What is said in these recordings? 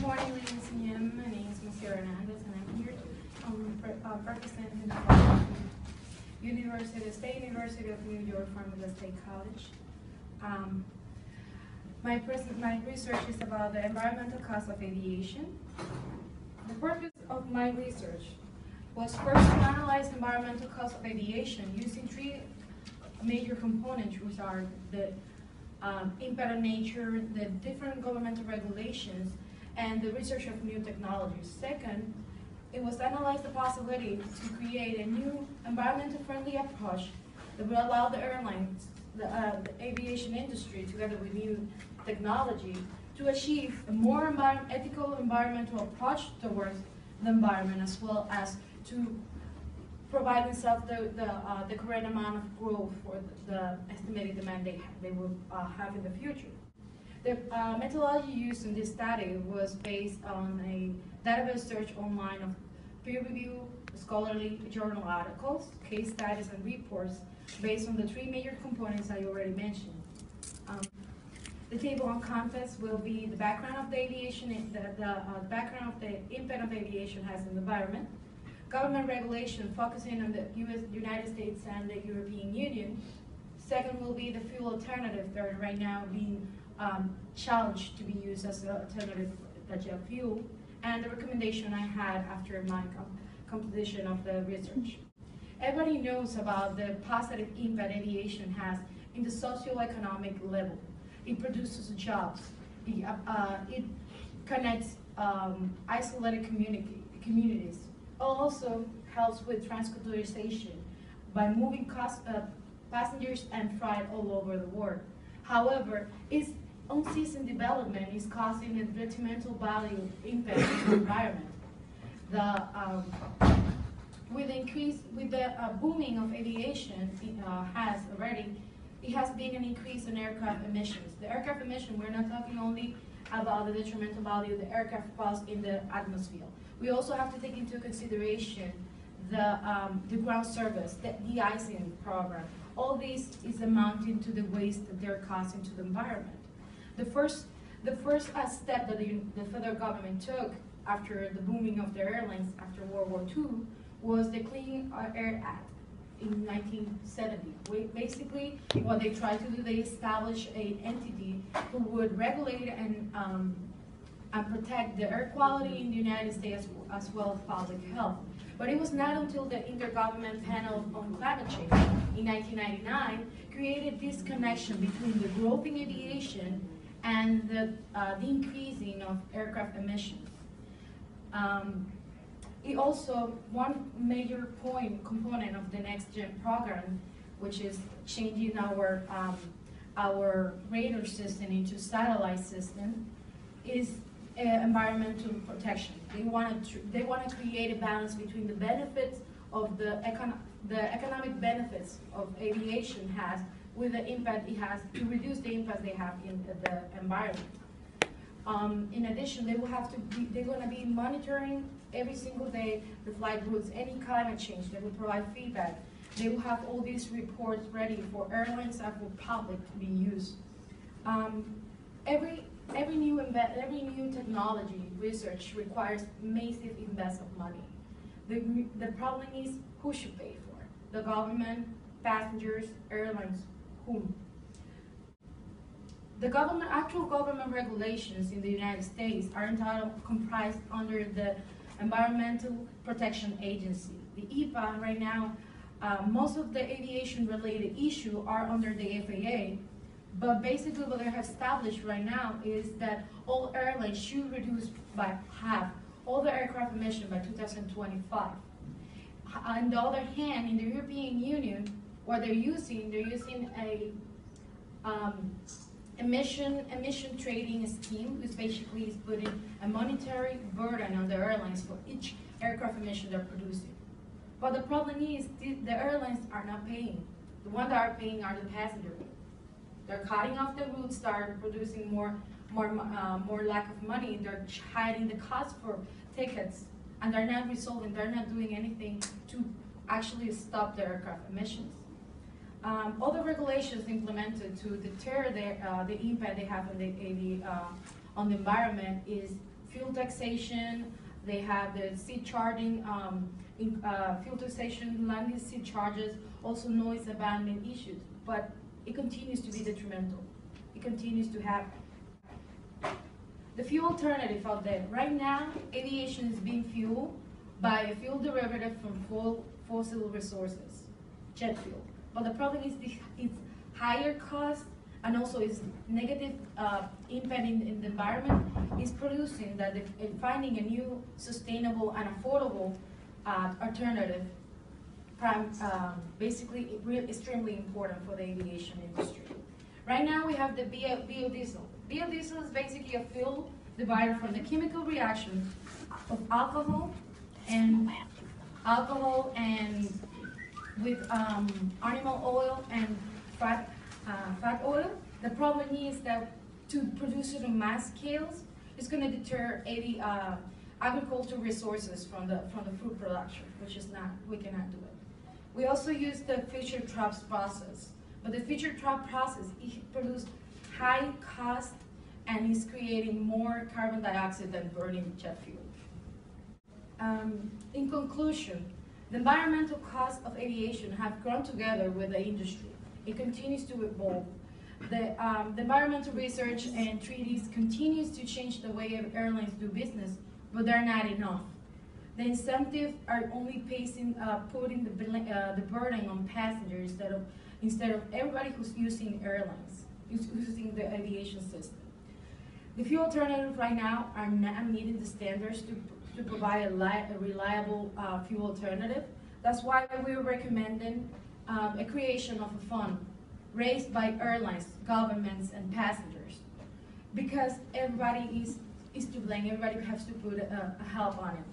morning, ladies and gentlemen. My name is Monsieur Hernandez, and I'm here to represent the State University of New York Formula State College. My research is about the environmental cost of aviation. The purpose of my research was first to analyze environmental cost of aviation using three major components, which are the impact on nature, the different governmental regulations, and the research of new technologies. Second, it was to analyze the possibility to create a new environmental friendly approach that will allow the airlines, the aviation industry, together with new technology, to achieve a more ethical environmental approach towards the environment, as well as to provide themselves the correct amount of growth for the estimated demand they will have in the future. The methodology used in this study was based on a database search online of peer-reviewed scholarly journal articles, case studies, and reports based on the three major components I already mentioned. The table on contents will be the background of the aviation, the background of the impact of aviation has in the environment, government regulation focusing on the United States and the European Union. Second will be the fuel alternative that are right now being challenged to be used as an alternative to jet fuel, and the recommendation I had after my completion of the research. Everybody knows about the positive impact aviation has in the socioeconomic level. It produces jobs. It connects isolated communities. It also helps with transportation by moving passengers and freight all over the world. However, its unceasing development is causing a detrimental value impact on the environment. With the booming of aviation, it has been an increase in aircraft emissions. The aircraft emission, we're not talking only about the detrimental value the aircraft cause in the atmosphere. We also have to take into consideration the ground service, the de-icing program. All this is amounting to the waste that they're causing to the environment. The first step that the federal government took after the booming of the airlines after World War II was the Clean Air Act in 1970. Basically, what they tried to do, they established an entity who would regulate and protect the air quality in the United States as well as public health. But it was not until the Intergovernmental Panel on Climate Change in 1999 created this connection between the growth in aviation and the increasing of aircraft emissions. It also, one major component of the Next Gen program, which is changing our radar system into satellite system, is environmental protection. They want to create a balance between the benefits of the economic benefits of aviation has with the impact it has to reduce the impact they have in the environment. In addition, they're going to be monitoring every single day the flight routes, any climate change. They will provide feedback. They will have all these reports ready for airlines and for public to be used. Every new technology research requires massive investment of money. The problem is who should pay for it? The government, passengers, airlines, whom? The actual government regulations in the United States are comprised under the Environmental Protection Agency. The EPA right now, most of the aviation-related issues are under the FAA, but basically what they have established right now is that all airlines should reduce by half all the aircraft emission by 2025. On the other hand, in the European Union, what they're using a emission trading scheme, which basically is putting a monetary burden on the airlines for each aircraft emission they're producing. But the problem is the airlines are not paying. The ones that are paying are the passengers. They're cutting off the routes, start producing more lack of money. They're hiding the cost for tickets, and they're not resolving. They're not doing anything to actually stop the aircraft emissions. Other regulations implemented to deter the impact they have on the environment is fuel taxation, they have the seat charging, fuel taxation, landing seat charges, also noise abandonment issues. But it continues to be detrimental. It continues to happen. The fuel alternative out there. Right now, aviation is being fueled by a fuel derivative from fossil resources, jet fuel. But the problem is it's higher cost and also its negative impact in the environment is producing that finding a new sustainable and affordable alternative basically extremely important for the aviation industry. Right now we have the biodiesel. Biodiesel is basically a fuel derived from the chemical reaction of alcohol and with animal oil and fat oil. The problem is that to produce it on mass scales, it's going to deter agricultural resources from the food production, which is not, we cannot do it. We also use the Fischer-Tropsch process, but the Fischer-Tropsch process, it produces high cost and is creating more carbon dioxide than burning jet fuel. In conclusion, the environmental costs of aviation have grown together with the industry. It continues to evolve. The environmental research and treaties continues to change the way airlines do business, but they're not enough. The incentives are only putting the burden on passengers instead of everybody who's using airlines, who's using the aviation system. The fuel alternatives right now are not meeting the standards to provide a reliable fuel alternative. That's why we're recommending a creation of a fund raised by airlines, governments, and passengers. Because everybody is to blame, everybody has to put a help on it.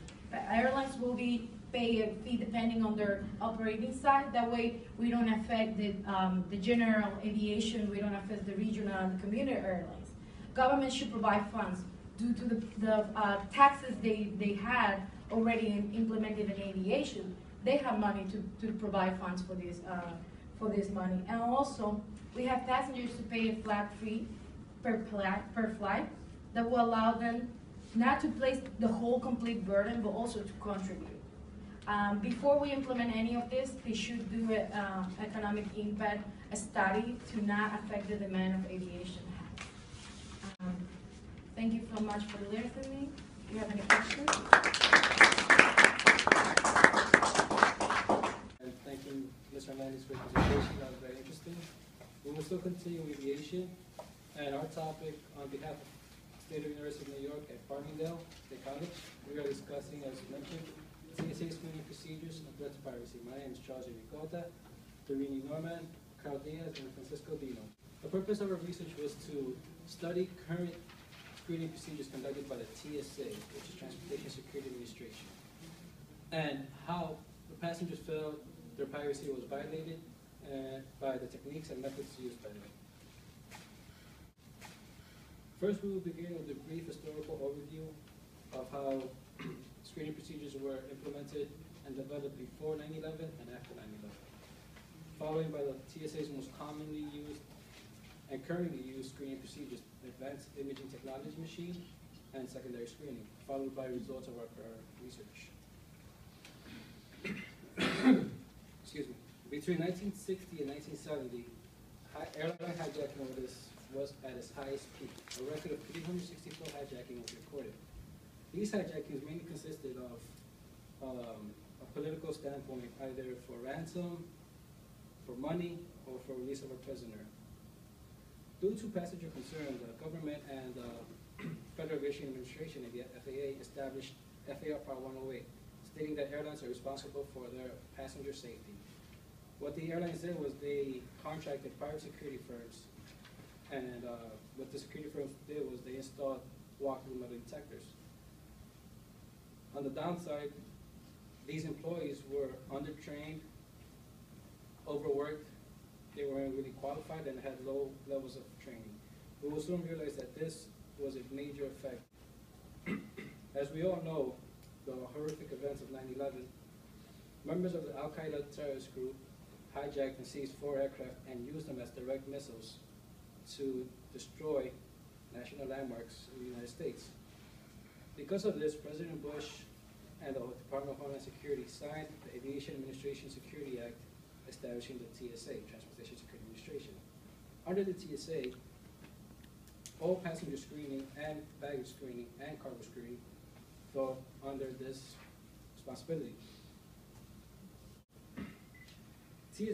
Airlines will pay a fee depending on their operating side. That way we don't affect the general aviation, we don't affect the regional and the commuter airlines. Government should provide funds due to the taxes they had already implemented in aviation. They have money to provide funds for this money. And also, we have passengers to pay a flat fee per flight that will allow them not to place the whole complete burden, but also to contribute. Before we implement any of this, they should do an economic impact study to not affect the demand of aviation. Thank you so much for listening. Do you have any questions? And thank you, Ms. Hernandez, for the presentation. That was very interesting. We will still continue aviation, and our topic on behalf of State University of New York at Farmingdale State College, we are discussing, as mentioned, TSA screening procedures and threats to piracy. My name is Charles Ricota, Dorini Norman, Carl Diaz, and Francisco Dino. The purpose of our research was to study current screening procedures conducted by the TSA, which is Transportation Security Administration, and how the passengers felt their privacy was violated by the techniques and methods used by them. First, we will begin with a brief historical overview of how screening procedures were implemented and developed before 9/11 and after 9/11, followed by the TSA's most commonly used and currently used screening procedures, advanced imaging technology machine, and secondary screening, followed by results of our research. Excuse me. Between 1960 and 1970, airline hijacking was at its highest peak. A record of 364 hijacking was recorded. These hijackings mainly consisted of a political standpoint, either for ransom, for money, or for release of a prisoner. Due to passenger concern, the government and the Federal Aviation Administration and the FAA established FAR Part 108, stating that airlines are responsible for their passenger safety. What the airlines did was they contracted private security firms, and what the security firms did was they installed walk-through metal detectors. On the downside, these employees were undertrained, overworked, they weren't really qualified, and had low levels of training. We will soon realize that this was a major effect. As we all know, the horrific events of 9/11, members of the Al-Qaeda terrorist group hijacked and seized 4 aircraft and used them as direct missiles to destroy national landmarks in the United States. Because of this, President Bush and the Department of Homeland Security signed the Aviation Administration Security Act establishing the TSA, Transportation Security Administration. Under the TSA, all passenger screening and baggage screening and cargo screening fall under this responsibility.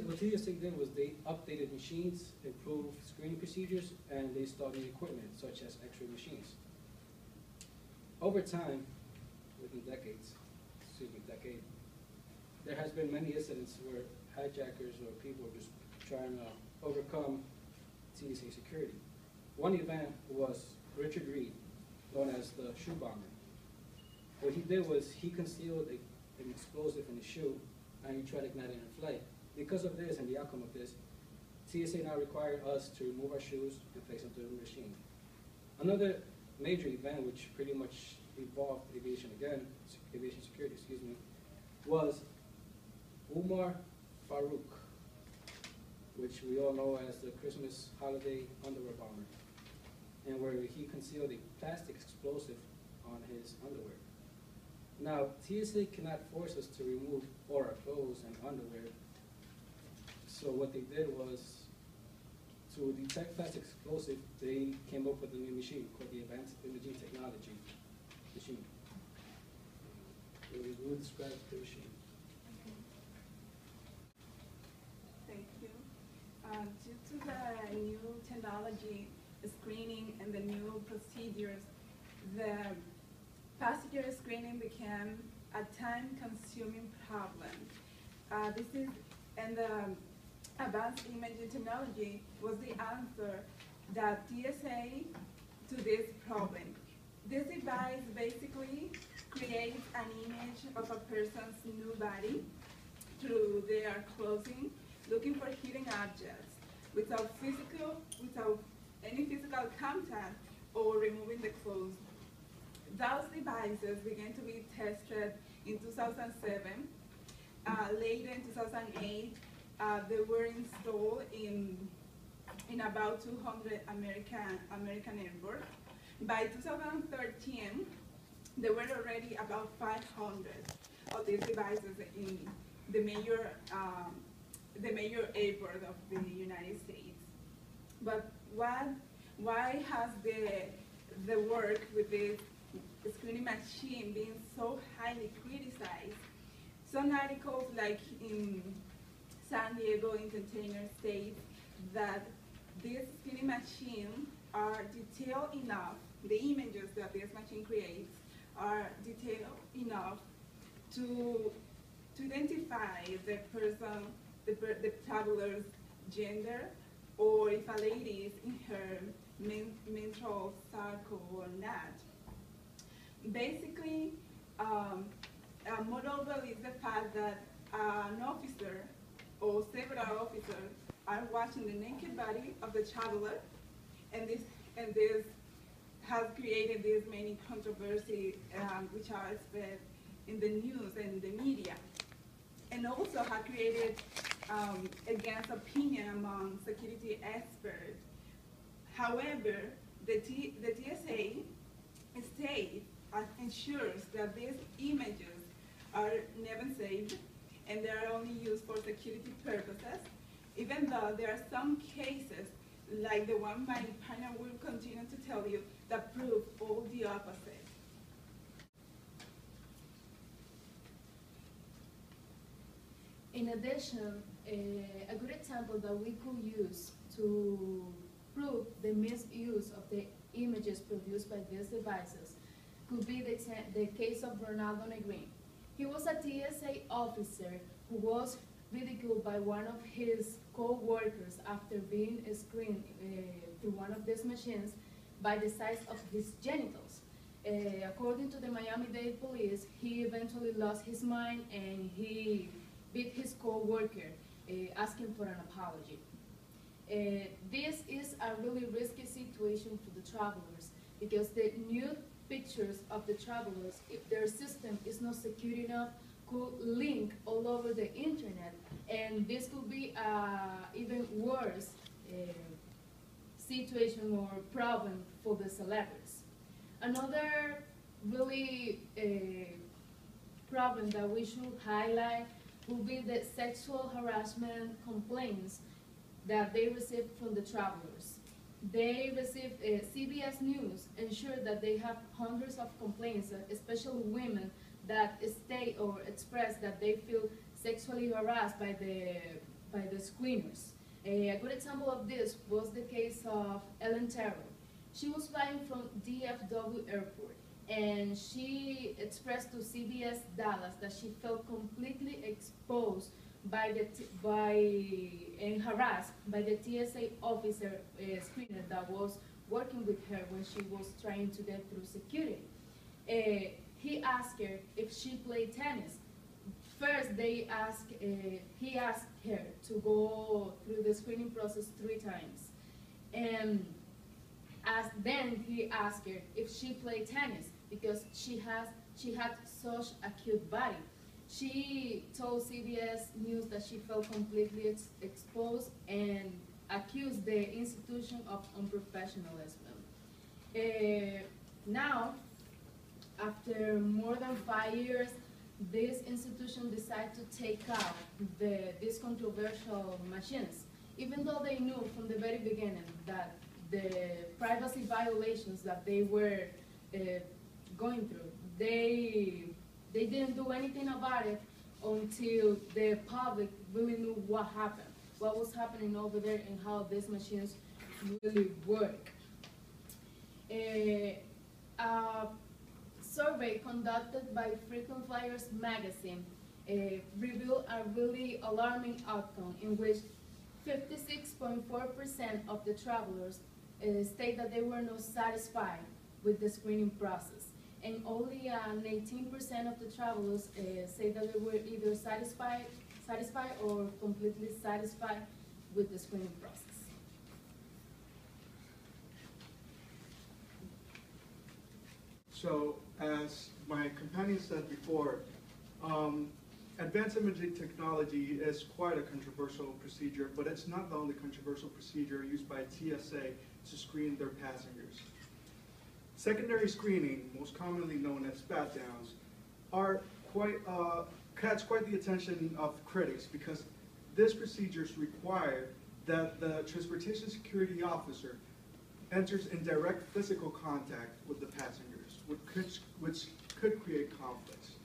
What TSA did was they updated machines, improved screening procedures, and they installed new equipment such as X-ray machines. Over time, within decade, there has been many incidents where hijackers or people are just trying to overcome TSA security. One event was Richard Reed, known as the shoe bomber. What he did was he concealed an explosive in his shoe and he tried to ignite it in flight. Because of this and the outcome of this, TSA now required us to remove our shoes and place them through the machine. Another major event which pretty much evolved aviation security, was Umar Farouk, which we all know as the Christmas holiday underwear bomber, and where he concealed a plastic explosive on his underwear. Now, TSA cannot force us to remove all our clothes and underwear, so what they did was, to detect plastic explosive, they came up with a new machine called the Advanced Imaging Technology machine. We will describe the machine. Thank you. Due to the new technology, screening, and the new procedures, the passenger screening became a time-consuming problem. And the advanced imaging technology was the answer that TSA to this problem. This device basically creates an image of a person's new body through their clothing, looking for hidden objects without any physical contact or removing the clothes. Those devices began to be tested in 2007. Later in 2008, they were installed in about 200 American airports. By 2013, there were already about 500 of these devices in the major airport of the United States. But why has the work with this screening machine been so highly criticized? Some articles, like in San Diego Entertainer, state that these screening machines are detailed enough, the images that this machine creates are detailed enough to identify the person, the traveler's gender, or if a lady is in her menstrual cycle or not. Basically, moreover is the fact that an officer or several officers are watching the naked body of the traveler, and this has created this many controversy which are spread in the news and the media, and also have created against opinion among security experts. However, the TSA states ensures that these images are never saved and they are only used for security purposes, even though there are some cases, like the one my panel will continue to tell you, that prove all the opposite. In addition, a good example that we could use to prove the misuse of the images produced by these devices could be the case of Ronaldo Negrin. He was a TSA officer who was ridiculed by one of his co-workers after being screened through one of these machines by the size of his genitals. According to the Miami-Dade police, he eventually lost his mind and he beat his co-worker, asking for an apology. This is a really risky situation for the travelers because the nude pictures of the travelers, if their system is not secure enough, could link all over the internet, and this could be even worse situation or problem for the celebrities. Another really problem that we should highlight will be the sexual harassment complaints that they receive from the travelers. They receive CBS News ensured that they have hundreds of complaints, especially women that state or express that they feel sexually harassed by the screeners. A good example of this was the case of Ellen Terrell. She was flying from DFW Airport, and she expressed to CBS Dallas that she felt completely exposed and harassed by the TSA officer screener that was working with her when she was trying to get through security. He asked her if she played tennis. First, he asked her to go through the screening process 3 times. And then he asked her if she played tennis because she had such a cute body. She told CBS News that she felt completely exposed and accused the institution of unprofessionalism. Now, after more than 5 years, this institution decided to take out these controversial machines, even though they knew from the very beginning that the privacy violations that they were going through, they didn't do anything about it until the public really knew what happened, what was happening over there, and how these machines really work. A survey conducted by Frequent Flyers magazine revealed a really alarming outcome in which 56.4% of the travelers state that they were not satisfied with the screening process. And only 18% of the travelers say that they were either satisfied or completely satisfied with the screening process. So, as my companion said before, advanced imaging technology is quite a controversial procedure, but it's not the only controversial procedure used by TSA to screen their passengers. Secondary screening, most commonly known as pat-downs, catch quite the attention of critics because these procedures require that the transportation security officer enters in direct physical contact with the passengers, which could create conflicts.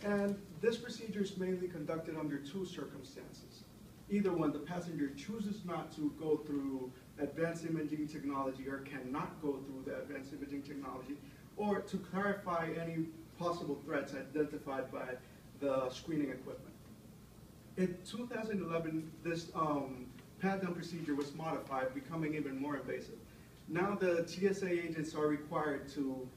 And this procedure is mainly conducted under 2 circumstances. Either when the passenger chooses not to go through advanced imaging technology or cannot go through the advanced imaging technology, or to clarify any possible threats identified by the screening equipment. In 2011, this pat-down procedure was modified, becoming even more invasive. Now the TSA agents are required to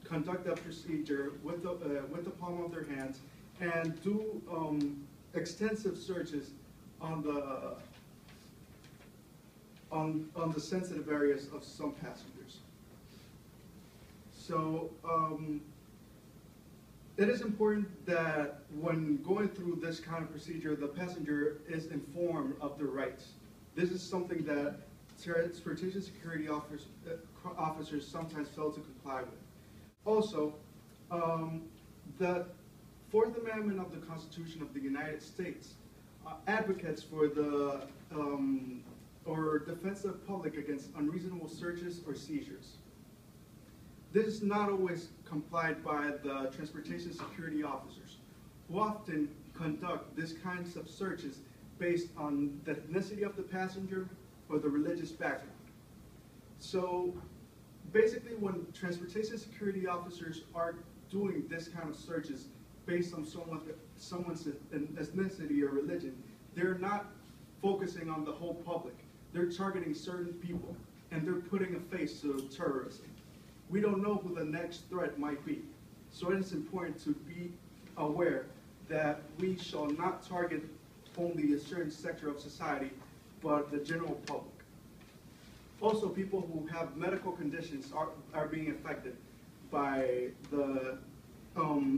conduct that procedure with the palm of their hands and do extensive searches on the sensitive areas of some passengers. So it is important that when going through this kind of procedure, the passenger is informed of their rights. This is something that transportation security officers sometimes fail to comply with. Also, the 4th Amendment of the Constitution of the United States advocates for the or defense of the public against unreasonable searches or seizures. This is not always complied by the transportation security officers, who often conduct these kinds of searches based on the ethnicity of the passenger or the religious background. So basically, when transportation security officers are doing this kind of searches based on someone's ethnicity or religion, they're not focusing on the whole public. They're targeting certain people, and they're putting a face to terrorism. We don't know who the next threat might be. So it is important to be aware that we shall not target only a certain sector of society, but the general public. Also, people who have medical conditions are being affected by the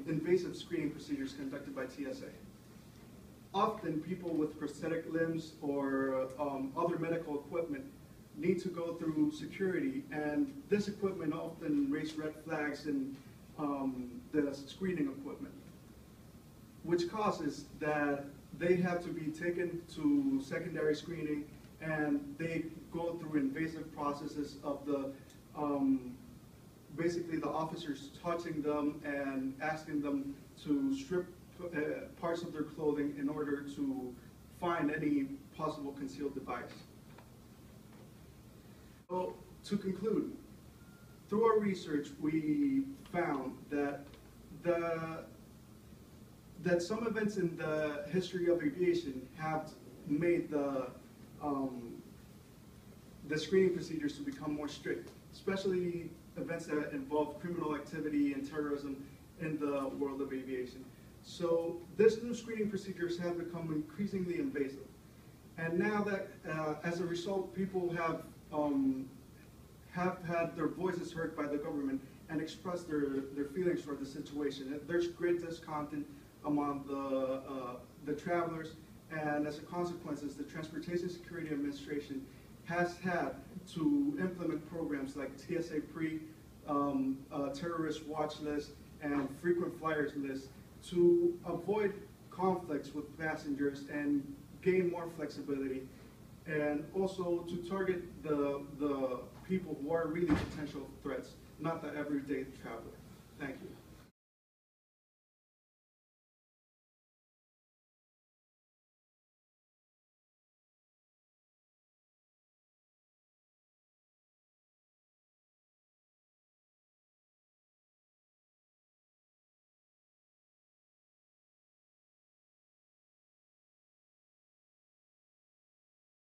invasive screening procedures conducted by TSA. Often, people with prosthetic limbs or other medical equipment need to go through security, and this equipment often raises red flags and the screening equipment, which causes that they have to be taken to secondary screening, and they go through invasive processes of the, basically the officers touching them and asking them to strip parts of their clothing in order to find any possible concealed device. So, to conclude, through our research, we found that some events in the history of aviation have made the screening procedures to become more strict, especially events that involve criminal activity and terrorism in the world of aviation. So this new screening procedures have become increasingly invasive. And now that, as a result, people have had their voices heard by the government and expressed their feelings for the situation. There's great discontent among the travelers, and as a consequence, the Transportation Security Administration has had to implement programs like TSA Pre, terrorist watch list, and frequent flyers list to avoid conflicts with passengers and gain more flexibility, and also to target the people who are really potential threats, not the everyday traveler. Thank you.